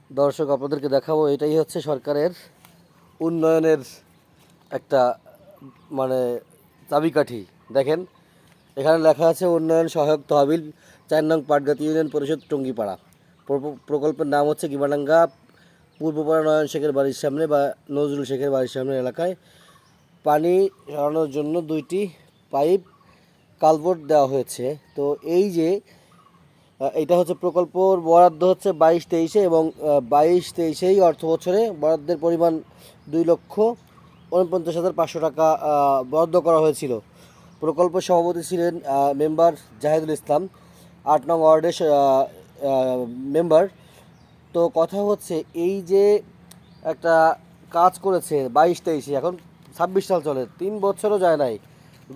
দর্শক আপনাদেরকে দেখাবো, এটাই হচ্ছে সরকারের উন্নয়নের একটা মানে চাবিকাঠি। দেখেন, এখানে লেখা আছে উন্নয়ন সহায়ক তহবিল ৪ নং পাটগাতি ইউনিয়ন পরিষদ টঙ্গিপাড়া। প্রকল্পের নাম হচ্ছে গিমাডাঙ্গা পূর্বপাড়া নয়ন শেখের বাড়ির সামনে বা নজরুল শেখের বাড়ির সামনে এলাকায় পানি সরানোর জন্য 2টি পাইপ কালভার্ট দেওয়া হয়েছে। তো এই যে এটা হচ্ছে প্রকল্পর বরাদ্দ হচ্ছে 22-23-এ এবং 22-23-এই অর্থ বছরে বরাদ্দের পরিমাণ 2,49,500 টাকা বরাদ্দ করা হয়েছিল। প্রকল্প সভাপতি ছিলেন মেম্বার জাহিদুল ইসলাম, 8 নং ওয়ার্ডের মেম্বার। তো কথা হচ্ছে এই যে একটা কাজ করেছে 22-23-এ, এখন 26 সাল চলে, 3 বছরও যায় নাই,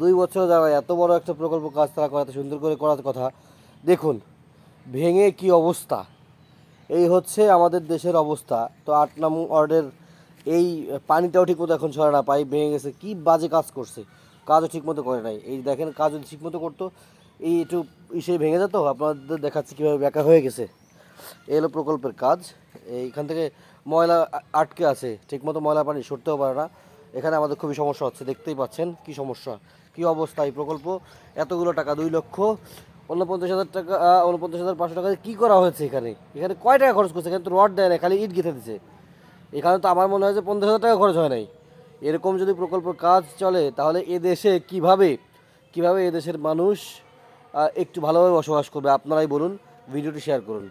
2 বছরও যায় নাই, এত বড় একটা প্রকল্প কাজ তারা করে, এত সুন্দর করে করার কথা। দেখুন ভেঙে কি অবস্থা, এই হচ্ছে আমাদের দেশের অবস্থা। তো 8 নং ওয়ার্ডের এই পানিটাও ঠিকমতো এখন ছড়ে না, পাইপ ভেঙে গেছে, কি বাজে কাজ করছে, কাজও ঠিকমতো করে নাই। এই দেখেন, কাজ যদি ঠিকমতো করতো এই একটু ইসে ভেঙে যেত। আপনাদের দেখাচ্ছি কীভাবে বেঁকা হয়ে গেছে। এই হলো প্রকল্পের কাজ। এইখান থেকে ময়লা আটকে আছে, ঠিকমতো ময়লা পানি সরতেও পারে না। এখানে আমাদের খুবই সমস্যা হচ্ছে, দেখতেই পাচ্ছেন কি সমস্যা, কি অবস্থা। এই প্রকল্প এতগুলো টাকা, 2,49,000 টাকা, 49,500 টাকা কী করা হয়েছে এখানে? এখানে কয় টাকা খরচ করছে? এখানে তো রড দেয় না, খালি ইট গেঁথে দিচ্ছে। এখানে তো আমার মনে হয় যে 50,000 টাকা খরচ হয় নাই। এরকম যদি প্রকল্পের কাজ চলে তাহলে এ দেশে কীভাবে এদেশের মানুষ একটু ভালোভাবে বসবাস করবে? আপনারাই বলুন, ভিডিওটি শেয়ার করুন।